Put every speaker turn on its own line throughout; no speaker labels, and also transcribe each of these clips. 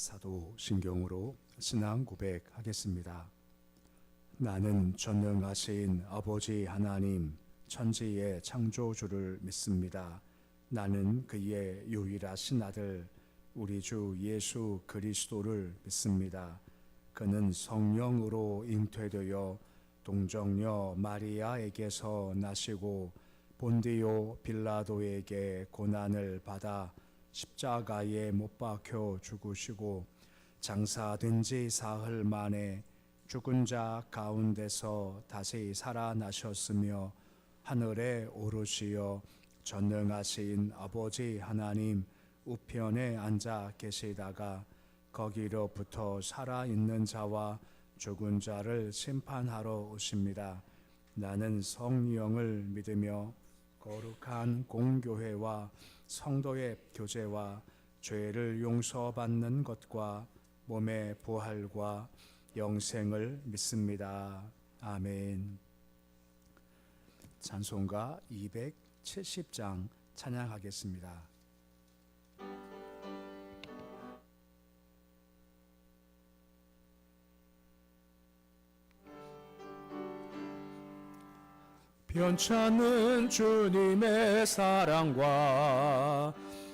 사도신경으로 신앙 고백하겠습니다. 나는 전능하신 아버지 하나님, 천지의 창조주를 믿습니다. 나는 그의 유일하신 아들, 우리 주 예수 그리스도를 믿습니다. 그는 성령으로 잉태되어 동정녀 마리아에게서 나시고 본디오 빌라도에게 고난을 받아 십자가에 못 박혀 죽으시고 장사된 지 사흘 만에 죽은 자 가운데서 다시 살아나셨으며 하늘에 오르시어 전능하신 아버지 하나님 우편에 앉아 계시다가 거기로부터 살아있는 자와 죽은 자를 심판하러 오십니다. 나는 성령을 믿으며 거룩한 공교회와 성도의 교제와 죄를 용서받는 것과 몸의 부활과 영생을 믿습니다. 아멘. 찬송가 270장 찬양하겠습니다. 변찮는 주님의 사랑과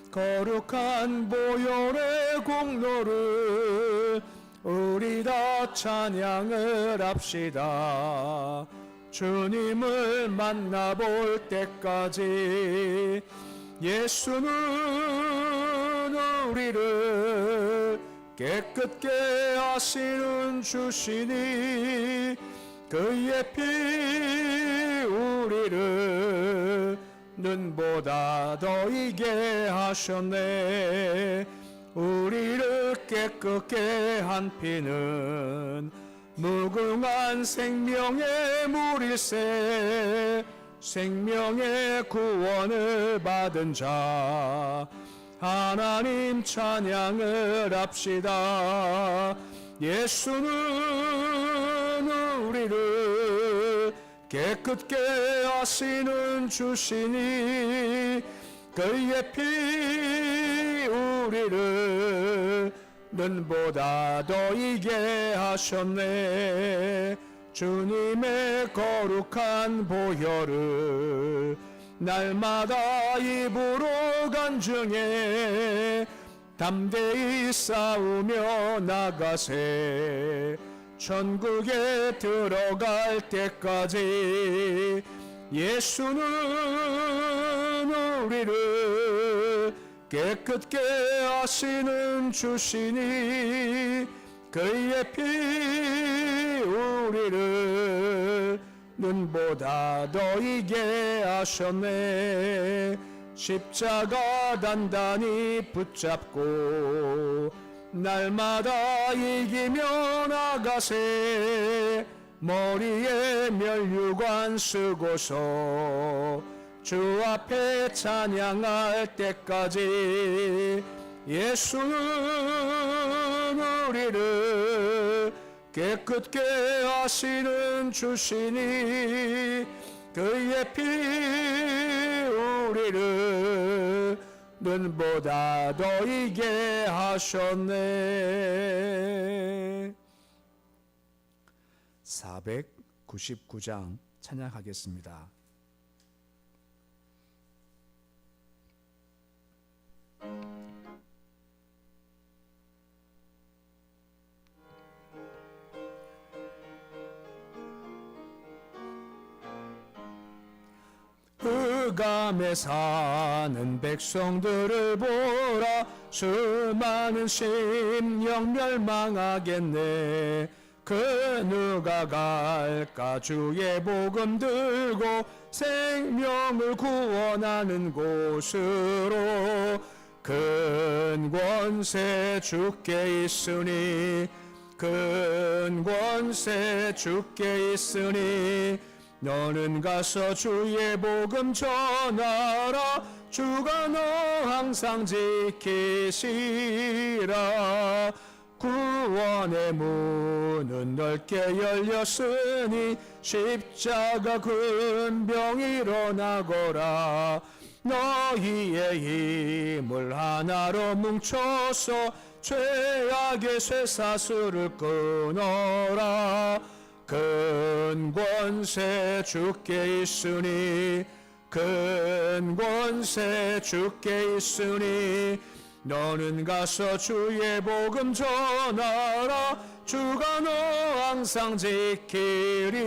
거룩한 보혈의 공로를 우리 다 찬양을 합시다. 주님을 만나볼 때까지 예수는 우리를 깨끗게 하시는 주시니 그의 피 우리를 눈보다 더 이게 하셨네. 우리를 깨끗게 한 피는 무궁한 생명의 물일세. 생명의 구원을 받은 자 하나님 찬양을 합시다. 예수는 우리를 깨끗게 하시는 주시니 그의 피 우리를 눈보다 더 이게 하셨네. 주님의 거룩한 보혈을 날마다 입으로 간증해 담대히 싸우며 나가세. 천국에 들어갈 때까지 예수는 우리를 깨끗게 하시는 주시니 그의 피 우리를 눈보다 더 이게 하셨네. 십자가 단단히 붙잡고 날마다 이기며 나가세. 머리에 멸류관 쓰고서 주 앞에 찬양할 때까지 예수는 우리를 깨끗게 하시는 주시니 그의 피 우리를 눈보다 더 이게 하셨네. 499장 찬양하겠습니다. 흑암에 사는 백성들을 보라. 수많은 심령 멸망하겠네. 그 누가 갈까 주의 복음 들고 생명을 구원하는 곳으로. 큰 권세 주께 있으니 큰 권세 주께 있으니 너는 가서 주의 복음 전하라. 주가 너 항상 지키시라. 구원의 문은 넓게 열렸으니 십자가 군병 일어나거라. 너희의 힘을 하나로 뭉쳐서 죄악의 쇠사슬을 끊어라. 큰 권세 주께 있으니 큰 권세 주께 있으니 너는 가서 주의 복음 전하라. 주가 너 항상 지키리라.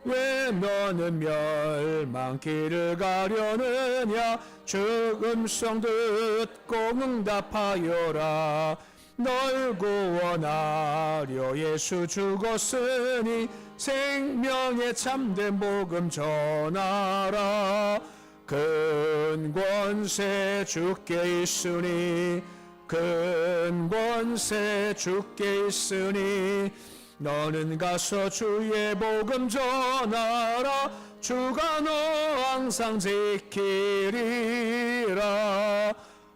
왜 너는 멸망길을 가려느냐. 주 음성 듣고 응답하여라. 널 구원하려 예수 죽었으니 생명의 참된 복음 전하라. 큰 권세 주께 있으니 큰 권세 주께 있으니 너는 가서 주의 복음 전하라. 주가 너 항상 지키리라.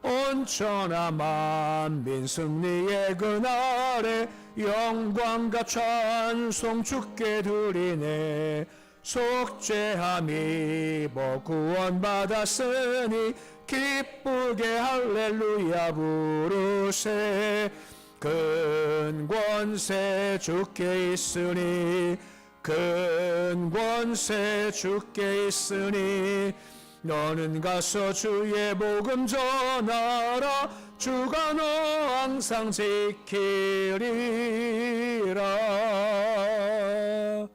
온천하 만민 승리의 그날에 영광과 찬송 주께 드리네. 속죄함 입어 구원받았으니 기쁘게 할렐루야 부르세. 큰 권세 주께 있으니 큰 권세 주께 있으니 너는 가서 주의 복음 전하라. 주가 너 항상 지키리라.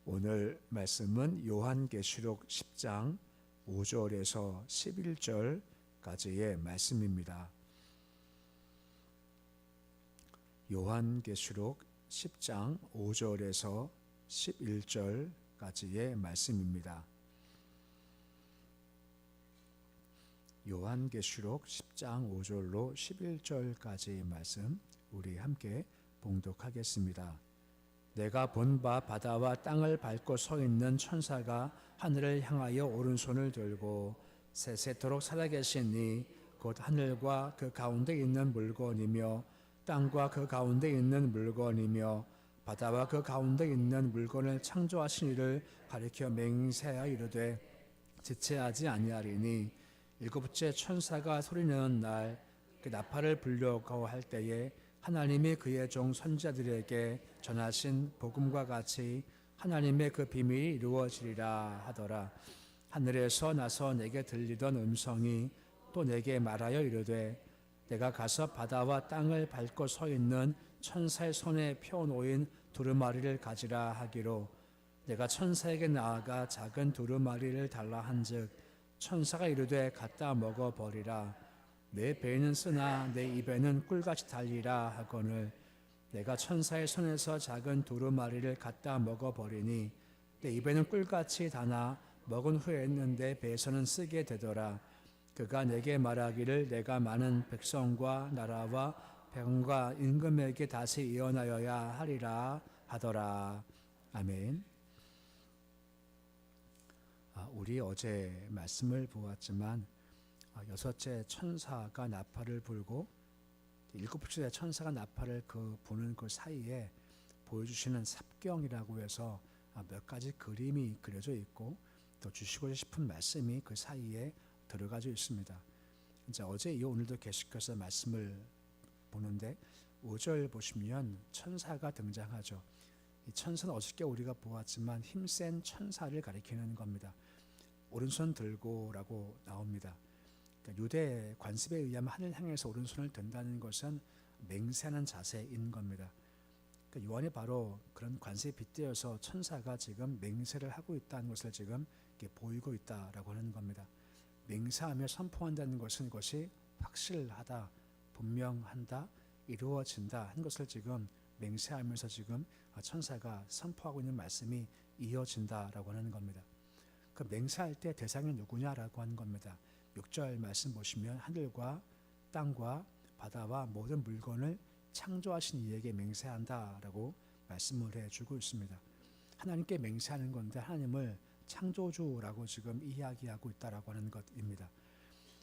오늘 말씀은 요한계시록 10장 5절에서 11절까지의 말씀입니다. 요한계시록 10장 5절에서 11절까지의 말씀입니다. 요한계시록 10장 5절로 11절까지의 말씀 우리 함께 봉독하겠습니다. 내가 본 바 바다와 땅을 밟고 서 있는 천사가 하늘을 향하여 오른손을 들고 세세토록 살아계신 이 곧 하늘과 그 가운데 있는 물건이며 땅과 그 가운데 있는 물건이며 바다와 그 가운데 있는 물건을 창조하신 이를 가리켜 맹세하여 이르되 지체하지 아니하리니 일곱째 천사가 소리내는 날 그 나팔을 불려고 할 때에 하나님이 그의 종 선지자들에게 전하신 복음과 같이 하나님의 그 비밀이 이루어지리라 하더라. 하늘에서 나서 내게 들리던 음성이 또 내게 말하여 이르되 내가 가서 바다와 땅을 밟고 서 있는 천사의 손에 펴놓인 두루마리를 가지라 하기로 내가 천사에게 나아가 작은 두루마리를 달라 한즉 천사가 이르되 갖다 먹어버리라. 내 배는 쓰나 내 입에는 꿀같이 달리라 하거늘 내가 천사의 손에서 작은 두루마리를 갖다 먹어버리니 내 입에는 꿀같이 다나 먹은 후에는 내 배에서는 쓰게 되더라. 그가 내게 말하기를 내가 많은 백성과 나라와 백성과 임금에게 다시 예언하여야 하리라 하더라. 아멘. 우리 어제 말씀을 보았지만 여섯째 천사가 나팔을 불고 일곱째 천사가 나팔을 부는 그 사이에 보여주시는 삽경이라고 해서 몇 가지 그림이 그려져 있고 또 주시고 싶은 말씀이 그 사이에 들어가져 있습니다. 이제 어제 이어 오늘도 계속해서 말씀을 보는데 5절 보시면 천사가 등장하죠. 이 천사는 어저께 우리가 보았지만 힘센 천사를 가리키는 겁니다. 오른손 들고라고 나옵니다. 그러니까 유대 관습에 의하면 하늘 향해서 오른손을 든다는 것은 맹세하는 자세인 겁니다. 그러니까 요한이 바로 그런 관습에 빗대어서 천사가 지금 맹세를 하고 있다는 것을 지금 보이고 있다라고 하는 겁니다. 맹세하며 선포한다는 것은 이것이 확실하다, 분명한다, 이루어진다 하는 것을 지금 맹세하면서 지금 천사가 선포하고 있는 말씀이 이어진다라고 하는 겁니다. 그 맹세할 때 대상이 누구냐라고 하는 겁니다. 6절 말씀 보시면 하늘과 땅과 바다와 모든 물건을 창조하신 이에게 맹세한다라고 말씀을 해주고 있습니다. 하나님께 맹세하는 건데 하나님을 창조주라고 지금 이야기하고 있다라고 하는 것입니다.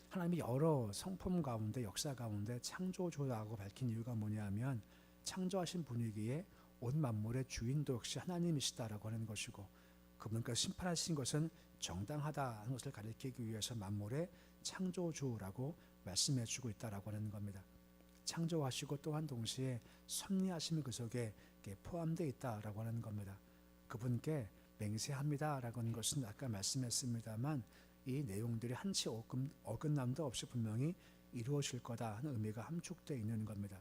하나님이 여러 성품 가운데 역사 가운데 창조주라고 밝힌 이유가 뭐냐면 창조하신 분위기에 온 만물의 주인도 역시 하나님이시다라고 하는 것이고 그분께서 심판하신 것은 정당하다는 것을 가리키기 위해서 만물의 창조주라고 말씀해 주고 있다라고 하는 겁니다. 창조하시고 또한 동시에 섭리하심이 그 속에 포함되어 있다라고 하는 겁니다. 그분께 맹세합니다라고 하는 것은 아까 말씀했습니다만 이 내용들이 한치 어긋남도 없이 분명히 이루어질 거다 하는 의미가 함축되어 있는 겁니다.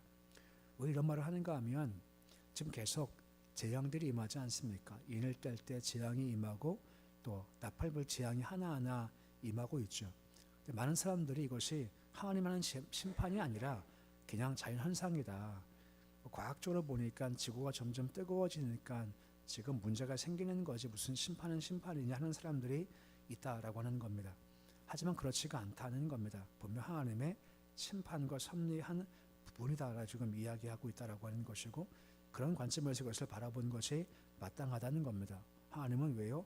왜 이런 말을 하는가 하면 지금 계속 재앙들이 임하지 않습니까? 인을 뗄 때 재앙이 임하고 또 나팔불 재앙이 하나하나 임하고 있죠. 많은 사람들이 이것이 하나님 하는 심판이 아니라 그냥 자연현상이다. 과학적으로 보니까 지구가 점점 뜨거워지니까 지금 문제가 생기는 거지 무슨 심판은 심판이냐 하는 사람들이 있다라고 하는 겁니다. 하지만 그렇지가 않다는 겁니다. 분명 하나님의 심판과 섭리한 부분이다라고 지금 이야기하고 있다라고 하는 것이고 그런 관점에서 이것을 바라본 것이 마땅하다는 겁니다. 하나님은 왜요?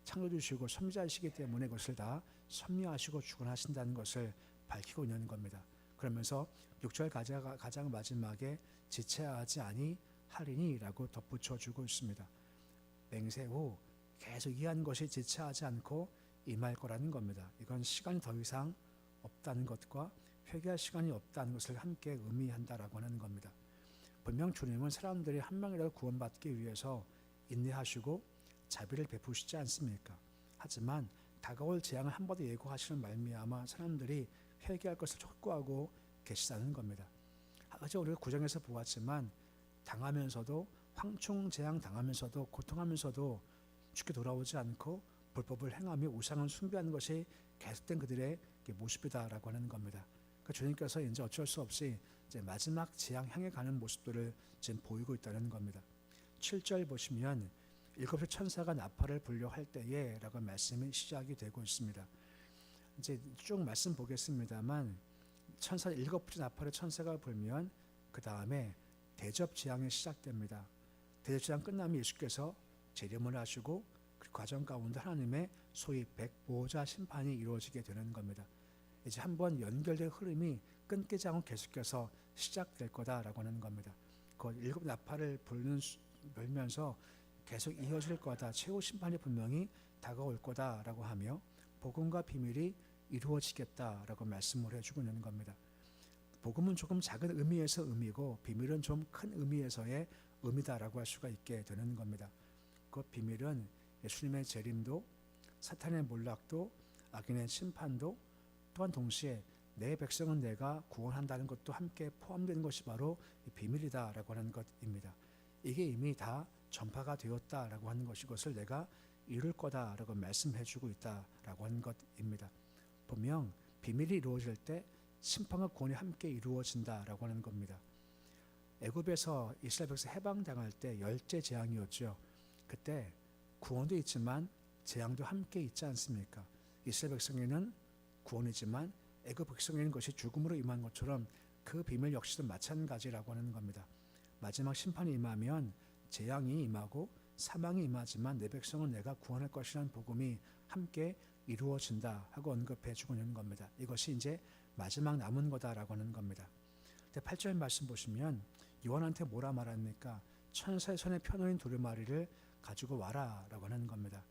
창조주시고 섭리자이시기 때문에 그것을 다 섭리하시고 주관하신다는 것을 밝히고 있는 겁니다. 그러면서 6절 가장 마지막에 지체하지 아니하리니라고 덧붙여주고 있습니다. 맹세 후 계속 이한 것이 지체하지 않고 임할 거라는 겁니다. 이건 시간이 더 이상 없다는 것과 회개할 시간이 없다는 것을 함께 의미한다라고 하는 겁니다. 분명 주님은 사람들이 한 명이라도 구원받기 위해서 인내하시고 자비를 베푸시지 않습니까? 하지만 다가올 재앙을 한 번 더 예고하시는 말미암아 사람들이 회개할 것을 촉구하고 계시다는 겁니다. 어제 우리가 구정에서 보았지만 당하면서도 황충 재앙 당하면서도 고통하면서도 죽게 돌아오지 않고 불법을 행하며 우상을 숭배하는 것이 계속된 그들의 모습이다라고 하는 겁니다. 그러니까 주님께서 이제 어쩔 수 없이 이제 마지막 재앙 향해 가는 모습들을 지금 보이고 있다는 겁니다. 7절 보시면 일곱째 천사가 나팔을 불려 할 때에 라고 말씀이 시작이 되고 있습니다. 이제 쭉 말씀 보겠습니다만 천사 일곱째 나팔의 천사가 불면 그 다음에 대접 재앙이 시작됩니다. 대접 재앙 끝나면 예수께서 재림을 하시고 그 과정 가운데 하나님의 소위 백보자 심판이 이루어지게 되는 겁니다. 이제 한번 연결된 흐름이 끊기지 않고 계속해서 시작될 거다라고 하는 겁니다. 그 일곱 나팔을 불면서 계속 이어질 거다. 최후 심판이 분명히 다가올 거다라고 하며 복음과 비밀이 이루어지겠다라고 말씀을 해주고 있는 겁니다. 복음은 조금 작은 의미에서 의미고 비밀은 좀 큰 의미에서의 의미다라고 할 수가 있게 되는 겁니다. 그 비밀은 예수님의 재림도 사탄의 몰락도 악인의 심판도 또한 동시에 내 백성은 내가 구원한다는 것도 함께 포함된 것이 바로 비밀이다라고 하는 것입니다. 이게 이미 다 전파가 되었다라고 하는 것이 것을 내가 이룰 거다라고 말씀해주고 있다라고 하는 것입니다. 분명 비밀이 이루어질 때 심판과 구원이 함께 이루어진다라고 하는 겁니다. 애굽에서 이스라엘 백성 해방당할 때 열째 재앙이었죠. 그때 구원도 있지만 재앙도 함께 있지 않습니까? 이스라엘 백성에는 구원이지만 애굽 백성에는 것이 죽음으로 임한 것처럼 그 비밀 역시도 마찬가지라고 하는 겁니다. 마지막 심판이 임하면 재앙이 임하고 사망이 임하지만 내 백성은 내가 구원할 것이라는 복음이 함께 이루어진다 하고 언급해주고 있는 겁니다. 이것이 이제 마지막 남은 거다라고 하는 겁니다. 8절 말씀 보시면 요한한테 뭐라 말합니까? 천사의 손에 펴놓은 두루마리를 가지고 와라 라고 하는 겁니다.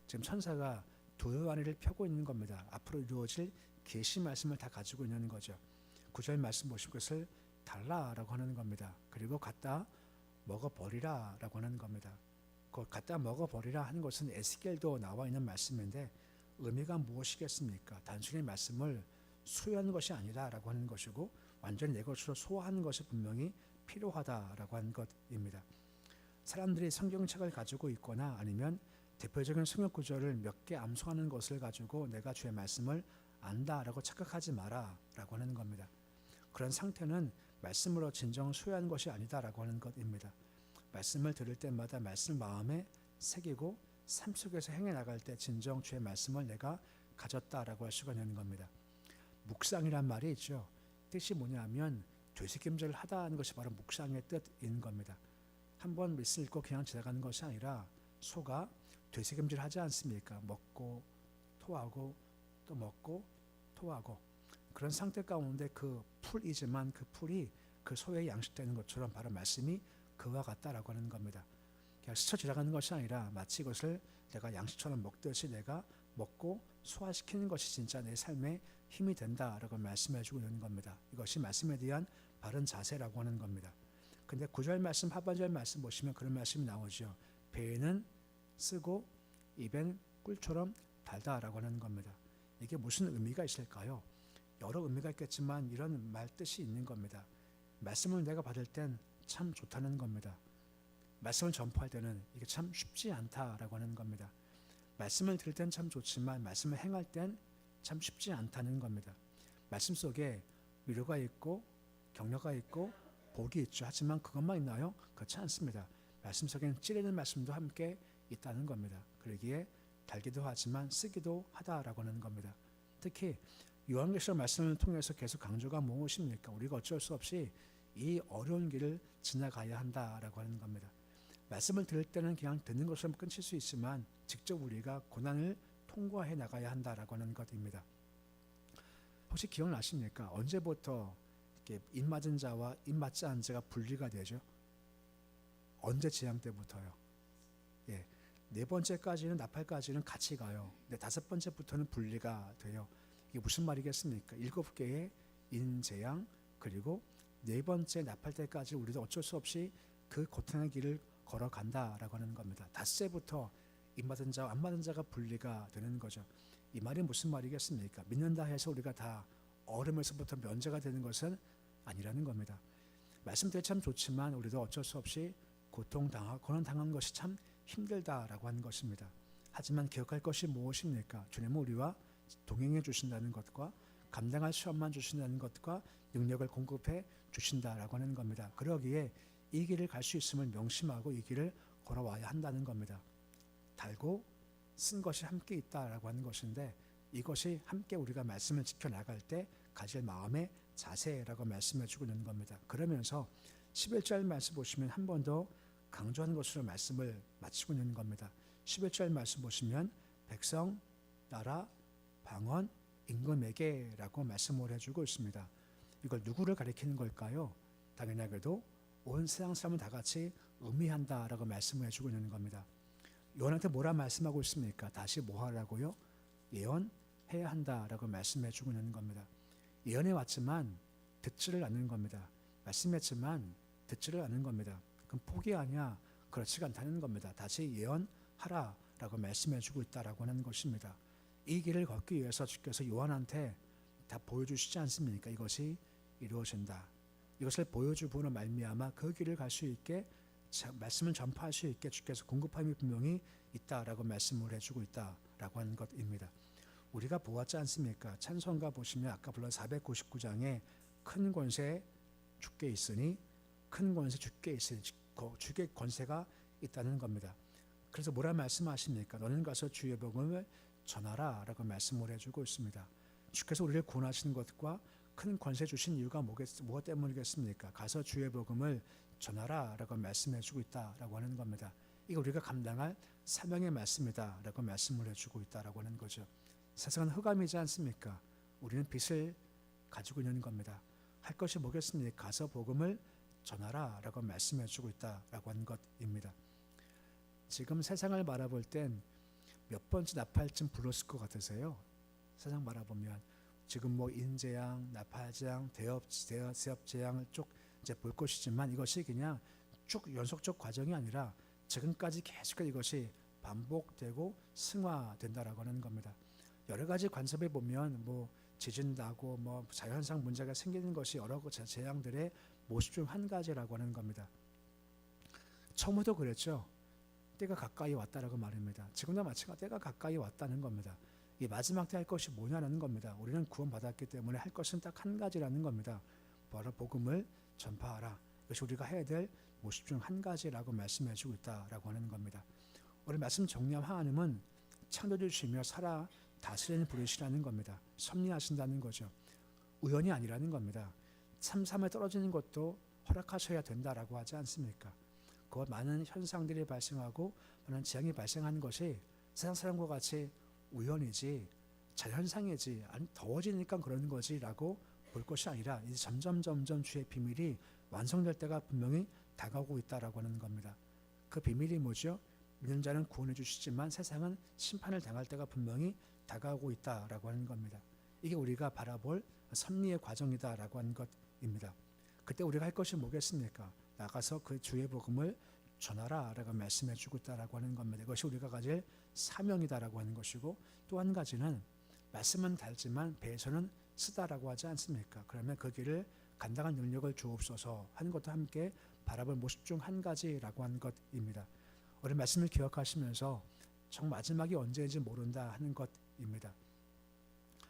지금 천사가 두루마리를 펴고 있는 겁니다. 앞으로 이루어질 계시 말씀을 다 가지고 있는 거죠. 9절 말씀 보시면 그것을 달라라고 하는 겁니다. 그리고 갖다 먹어버리라 라고 하는 겁니다. 그 갖다 먹어버리라 하는 것은 에스겔도 나와 있는 말씀인데 의미가 무엇이겠습니까? 단순히 말씀을 수요하는 것이 아니라 라고 하는 것이고 완전히 내 것으로 소화하는 것이 분명히 필요하다라고 하는 것입니다. 사람들이 성경책을 가지고 있거나 아니면 대표적인 성경 구절을 몇 개 암송하는 것을 가지고 내가 주의 말씀을 안다라고 착각하지 마라 라고 하는 겁니다. 그런 상태는 말씀으로 진정 수요하는 것이 아니다라고 하는 것입니다. 말씀을 들을 때마다 말씀 마음에 새기고 삶 속에서 행해 나갈 때 진정 주의 말씀을 내가 가졌다라고 할 수가 있는 겁니다. 묵상이란 말이 있죠. 뜻이 뭐냐면 되새김질을 하다는 것이 바로 묵상의 뜻인 겁니다. 한번 말씀 읽고 그냥 지나가는 것이 아니라 소가 되새김질 하지 않습니까? 먹고 토하고 또 먹고 토하고 그런 상태 가운데 그 풀이지만 그 풀이 그 소에 양식되는 것처럼 바로 말씀이 그와 같다라고 하는 겁니다. 그냥 스쳐 지나가는 것이 아니라 마치 이것을 내가 양식처럼 먹듯이 내가 먹고 소화시키는 것이 진짜 내 삶의 힘이 된다라고 말씀해주고 있는 겁니다. 이것이 말씀에 대한 바른 자세라고 하는 겁니다. 근데 9절 말씀 하반절 말씀 보시면 그런 말씀이 나오죠. 배에는 쓰고 입엔 꿀처럼 달다라고 하는 겁니다. 이게 무슨 의미가 있을까요? 여러 의미가 있겠지만 이런 말 뜻이 있는 겁니다. 말씀을 내가 받을 땐 참 좋다는 겁니다. 말씀을 전파할 때는 이게 참 쉽지 않다라고 하는 겁니다. 말씀을 들을 땐 참 좋지만 말씀을 행할 땐 참 쉽지 않다는 겁니다. 말씀 속에 위로가 있고 격려가 있고 복이 있죠. 하지만 그것만 있나요? 그렇지 않습니다. 말씀 속에는 찌르는 말씀도 함께 있다는 겁니다. 그러기에 달기도 하지만 쓰기도 하다라고 하는 겁니다. 특히 요한계시록 말씀을 통해서 계속 강조가 무엇입니까? 우리가 어쩔 수 없이 이 어려운 길을 지나가야 한다라고 하는 겁니다. 말씀을 들을 때는 그냥 듣는 것처럼 끊칠 수 있지만 직접 우리가 고난을 통과해 나가야 한다라고 하는 것입니다. 혹시 기억나십니까? 언제부터 이렇게 입 맞은 자와 입 맞지 않은 자가 분리가 되죠? 언제 재앙 때부터요? 예, 네 번째까지는 나팔까지는 같이 가요. 근데 다섯 번째부터는 분리가 돼요. 이게 무슨 말이겠습니까? 7개의 인재앙 그리고 네 번째 나팔 때까지 우리도 어쩔 수 없이 그 고통의 길을 걸어간다라고 하는 겁니다. 닷새부터 입 맞은 자와 안 맞은 자가 분리가 되는 거죠. 이 말이 무슨 말이겠습니까? 믿는다 해서 우리가 다 얼음에서부터 면제가 되는 것은 아니라는 겁니다. 말씀대로 참 좋지만 우리도 어쩔 수 없이 고난당한 것이 참 힘들다라고 하는 것입니다. 하지만 기억할 것이 무엇입니까? 주님은 우리와 동행해 주신다는 것과 감당할 시험만 주신다는 것과 능력을 공급해 주신다라고 하는 겁니다. 그러기에 이 길을 갈 수 있음을 명심하고 이 길을 걸어와야 한다는 겁니다. 달고 쓴 것이 함께 있다라고 하는 것인데 이것이 함께 우리가 말씀을 지켜나갈 때 가질 마음의 자세라고 말씀해 주고 있는 겁니다. 그러면서 11절 말씀 보시면 한 번 더 강조하는 것으로 말씀을 마치고 있는 겁니다. 11절 말씀 보시면 백성, 나라, 방언, 임금에게라고 말씀을 해주고 있습니다. 이걸 누구를 가리키는 걸까요? 당연하게도 온 세상 사람은 다 같이 의미한다라고 말씀을 해주고 있는 겁니다. 요한한테 뭐라 말씀하고 있습니까? 다시 뭐 하라고요? 예언해야 한다라고 말씀해주고 있는 겁니다. 예언해 왔지만 듣지를 않는 겁니다. 말씀했지만 듣지를 않는 겁니다. 그럼 포기하냐? 그렇지가 않다는 겁니다. 다시 예언하라라고 말씀해주고 있다라고 하는 것입니다. 이 길을 걷기 위해서 주께서 요한한테 다 보여주시지 않습니까? 이것이 이루어진다. 이것을 보여주므로 말미암아 그 길을 갈 수 있게 말씀을 전파할 수 있게 주께서 공급함이 분명히 있다라고 말씀을 해주고 있다라고 하는 것입니다. 우리가 보았지 않습니까? 찬송가 보시면 아까 불러 499장에 큰 권세 주께 있으니 큰 권세 주께 있으니 주께 권세가 있다는 겁니다. 그래서 뭐라 말씀하십니까? 너는 가서 주의 복음을 전하라 라고 말씀을 해주고 있습니다. 주께서 우리를 구원하신 것과 큰 권세 주신 이유가 무엇 때문이겠습니까? 가서 주의 복음을 전하라 라고 말씀해주고 있다라고 하는 겁니다. 이거 우리가 감당할 사명의 말씀이다 라고 말씀을 해주고 있다라고 하는 거죠. 세상은 흑암이지 않습니까? 우리는 빛을 가지고 있는 겁니다. 할 것이 뭐겠습니까? 가서 복음을 전하라 라고 말씀해주고 있다라고 하는 것입니다. 지금 세상을 바라볼 땐 몇 번째 나팔쯤 불렀을 것 같으세요? 세상 바라보면 지금 뭐 인재앙, 나팔재앙, 대업재앙을 쭉 이제 볼 것이지만 이것이 그냥 쭉 연속적 과정이 아니라 지금까지 계속해서 이것이 반복되고 승화된다라고 하는 겁니다. 여러 가지 관습해 보면 뭐 지진 나고 뭐 자연상 문제가 생기는 것이 여러 재앙들의 모습 중 한 가지라고 하는 겁니다. 처음부터 그랬죠. 때가 가까이 왔다라고 말입니다. 지금도 마찬가지로 때가 가까이 왔다는 겁니다. 이 마지막 때 할 것이 뭐냐는 겁니다. 우리는 구원받았기 때문에 할 것은 딱 한 가지라는 겁니다. 바로 복음을 전파하라. 이것이 우리가 해야 될 모습 중 한 가지라고 말씀해주고 있다라고 하는 겁니다. 오늘 말씀 정리한 하나님은 창조주시며 살아 다스리는 분이시라는 겁니다. 섭리하신다는 거죠. 우연이 아니라는 겁니다. 참삼에 떨어지는 것도 허락하셔야 된다라고 하지 않습니까? 그 많은 현상들이 발생하고 많은 재앙이 발생하는 것이 세상 사람과 같이 우연이지 자연상이지 아니 더워지니까 그러는 거지라고 볼 것이 아니라 이제 점점 주의 비밀이 완성될 때가 분명히 다가오고 있다라고 하는 겁니다. 그 비밀이 뭐죠? 믿는 자는 구원해 주시지만 세상은 심판을 당할 때가 분명히 다가오고 있다라고 하는 겁니다. 이게 우리가 바라볼 섭리의 과정이다라고 하는 것입니다. 그때 우리가 할 것이 뭐겠습니까? 나가서 그 주의 복음을 전하라라고 말씀해 주고 있다라고 하는 겁니다. 이것이 우리가 가질 사명이다라고 하는 것이고, 또 한 가지는 말씀은 달지만 배에서는 쓰다라고 하지 않습니까? 그러면 그 길을 감당할 능력을 주옵소서 하는 것도 함께 바라볼 모습 중 한 가지라고 하는 것입니다. 오늘 말씀을 기억하시면서 정 마지막이 언제인지 모른다 하는 것입니다.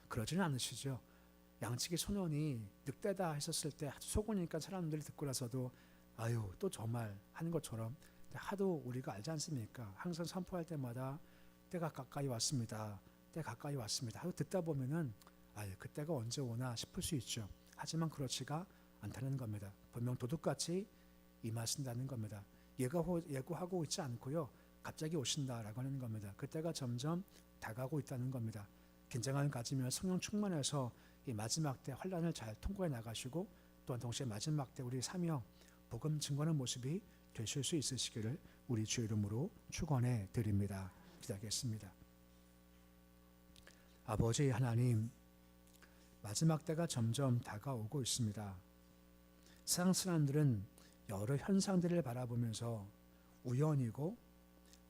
그러지는 않으시죠? 양치기 소년이 늑대다 했었을 때 속으니까 사람들이 듣고 나서도 아유 또 정말 하는 것처럼 하도 우리가 알지 않습니까? 항상 선포할 때마다 때가 가까이 왔습니다. 때 가까이 왔습니다. 하고 듣다 보면은 아유 그때가 언제 오나 싶을 수 있죠. 하지만 그렇지가 않다는 겁니다. 분명 도둑같이 임하신다는 겁니다. 예고하고 있지 않고요. 갑자기 오신다라고 하는 겁니다. 그때가 점점 다가오고 있다는 겁니다. 긴장을 가지며 성령 충만해서 이 마지막 때 환란을 잘 통과해 나가시고, 또한 동시에 마지막 때 우리 사명 복음 증거하는 모습이 되실 수 있으시기를 우리 주 이름으로 축원해 드립니다. 기도하겠습니다. 아버지 하나님, 마지막 때가 점점 다가오고 있습니다. 세상 사람들은 여러 현상들을 바라보면서 우연이고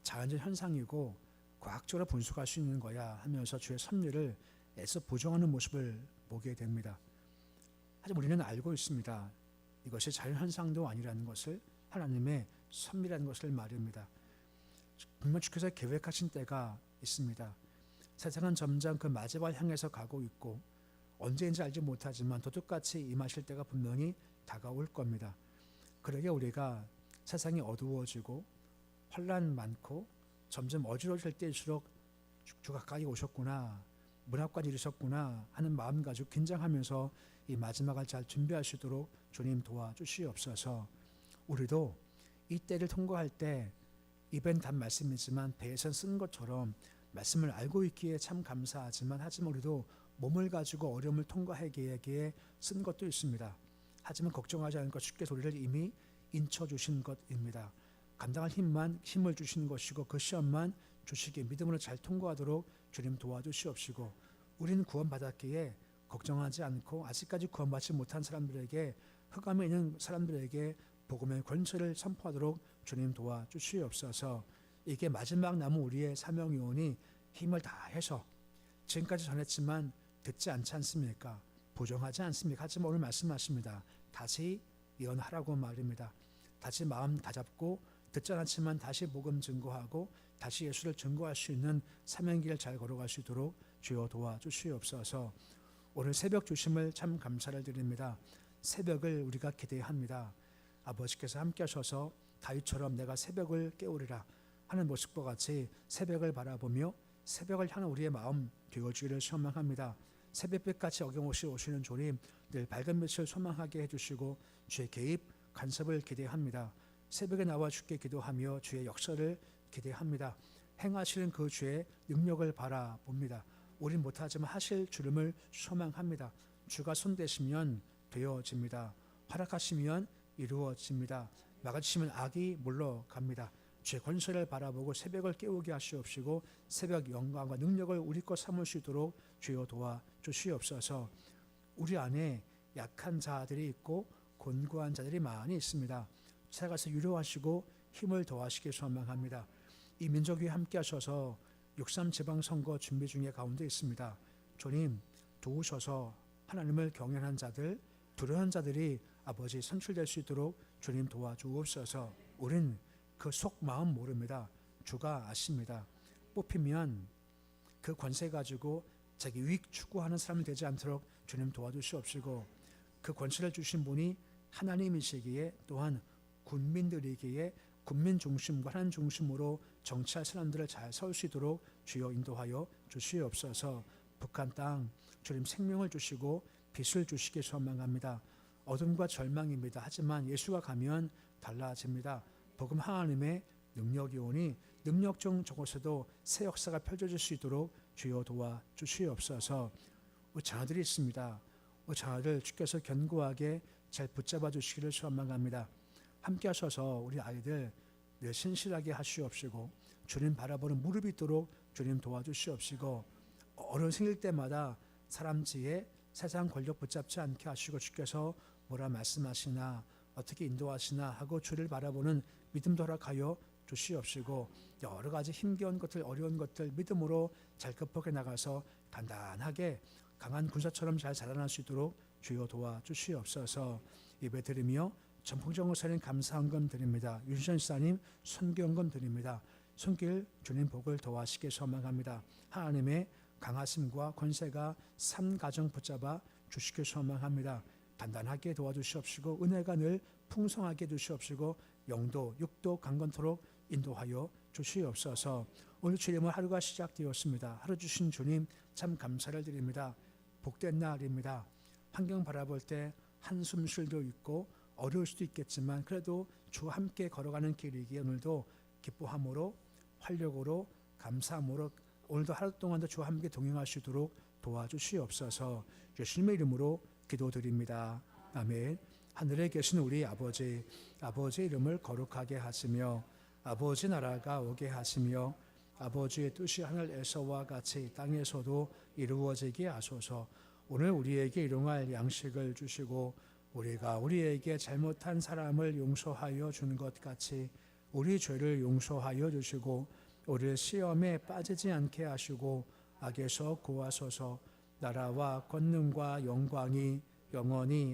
자연적 현상이고 과학적으로 분석할 수 있는 거야 하면서 주의 섭리를 애써 부정하는 모습을 보게 됩니다. 하지만 우리는 알고 있습니다. 이것이 자연현상도 아니라는 것을, 하나님의 섭리라는 것을 말입니다. 분명 주께서 계획하신 때가 있습니다. 세상은 점점 그 마지막을 향해서 가고 있고 언제인지 알지 못하지만 도둑같이 임하실 때가 분명히 다가올 겁니다. 그러게 우리가 세상이 어두워지고 혼란 많고 점점 어지러질 때일수록 주 가까이 오셨구나, 문 앞까지 이르셨구나 하는 마음 가지고 긴장하면서 이 마지막을 잘 준비할 수 있도록 주님 도와주시옵소서. 우리도 이 때를 통과할 때 입엔 단 말씀이지만 배에선 쓴 것처럼 말씀을 알고 있기에 참 감사하지만, 하지만 우리도 몸을 가지고 어려움을 통과하기에 쓴 것도 있습니다. 하지만 걱정하지 않고 주께서 우리를 이미 인쳐주신 것입니다. 감당할 힘을 주시는 것이고 그 시험만 주시기에 믿음으로 잘 통과하도록 주님 도와주시옵시고, 우리는 구원받았기에 걱정하지 않고 아직까지 구원받지 못한 사람들에게, 흑암에 있는 사람들에게 복음의 권세를 선포하도록 주님 도와주시옵소서. 이게 마지막 남은 우리의 사명이오니 힘을 다해서 지금까지 전했지만 듣지 않지 않습니까? 부정하지 않습니까? 하지만 오늘 말씀하십니다. 다시 예언하라고 말입니다. 다시 마음 다잡고 듣지 않았지만 다시 복음 증거하고 다시 예수를 증거할 수 있는 사명길을 잘 걸어갈 수 있도록 주여 도와주시옵소서. 오늘 새벽 주심을 참 감사를 드립니다. 새벽을 우리가 기대합니다. 아버지께서 함께 하셔서 다윗처럼 내가 새벽을 깨우리라 하는 모습과 같이 새벽을 바라보며 새벽을 향한 우리의 마음 되어주기를 소망합니다. 새벽빛같이 어김없이 오시는 주님, 늘 밝은 빛을 소망하게 해주시고 주의 개입 간섭을 기대합니다. 새벽에 나와 주께 기도하며 주의 역사를 기대합니다. 행하시는 그 주의 능력을 바라봅니다. 우린 못하지만 하실 주름을 소망합니다. 주가 손대시면 되어집니다. 허락하시면 이루어집니다. 막아주시면 악이 물러갑니다. 주의 권세를 바라보고 새벽을 깨우게 하시옵시고 새벽 영광과 능력을 우리 것 삼을 수 있도록 주여 도와주시옵소서. 우리 안에 약한 자들이 있고 곤고한 자들이 많이 있습니다. 살아가서 유료하시고 힘을 더하시길 소망합니다. 이 민족 위에 함께 하셔서 6.3 지방선거 준비 중에 가운데 있습니다. 주님 도우셔서 하나님을 경외하는 자들, 두려운 자들이 아버지 선출될 수 있도록 주님 도와주옵소서. 우린 그 속 마음 모릅니다. 주가 아십니다. 뽑히면 그 권세 가지고 자기 이익 추구하는 사람이 되지 않도록 주님 도와주시옵시고, 그 권세를 주신 분이 하나님이시기에 또한 군민들이기에 군민 중심과 하나님 중심으로 정치할 사람들을 잘 세울 수 있도록 주여 인도하여 주시옵소서. 북한 땅 주님 생명을 주시고 빛을 주시기 소망합니다. 어둠과 절망입니다. 하지만 예수가 가면 달라집니다. 복음 하나님의 능력이 오니 능력 중 저곳에도 새 역사가 펼쳐질 수 있도록 주여 도와주시옵소서. 우리 자녀들이 있습니다. 우리 자녀들 주께서 견고하게 잘 붙잡아 주시기를 소망합니다. 함께 하셔서 우리 아이들 늘 신실하게 하시옵시고 주님 바라보는 무릎이 있도록 주님 도와주시옵시고, 어려운 생길 때마다 사람 지혜, 세상 권력 붙잡지 않게 하시고 주께서 뭐라 말씀하시나 어떻게 인도하시나 하고 주를 바라보는 믿음도 허락하여 주시옵시고 여러 가지 힘겨운 것들 어려운 것들 믿음으로 잘 극복해 나가서 단단하게 강한 군사처럼 잘 자라날 수 있도록 주여 도와주시옵소서. 예배드리며 전풍정을 살린 감사헌금 드립니다. 윤선 지사님 선교헌금 드립니다. 손길 주님 복을 도와시게 소망합니다. 하나님의 강하심과 권세가 삶 가정 붙잡아 주시길 소망합니다. 단단하게 도와주시옵시고 은혜가 늘 풍성하게 주시옵시고 영도 육도 강건토록 인도하여 주시옵소서. 오늘 주님의 하루가 시작되었습니다. 하루 주신 주님 참 감사를 드립니다. 복된 날입니다. 환경 바라볼 때 한숨 쉴도 있고 어려울 수도 있겠지만 그래도 주와 함께 걸어가는 길이기에 오늘도 기뻐함으로 활력으로 감사함으로 오늘도 하루 동안도 주와 함께 동행할 수 있도록 도와주시옵소서. 예수님의 이름으로 기도드립니다. 아멘. 하늘에 계신 우리 아버지, 아버지의 이름을 거룩하게 하시며 아버지 나라가 오게 하시며 아버지의 뜻이 하늘에서와 같이 땅에서도 이루어지게 하소서. 오늘 우리에게 일용할 양식을 주시고 우리가 우리에게 잘못한 사람을 용서하여 준 것 같이 우리 죄를 용서하여 주시고 우리를 시험에 빠지지 않게 하시고 악에서 구하소서. 나라와 권능과 영광이 영원히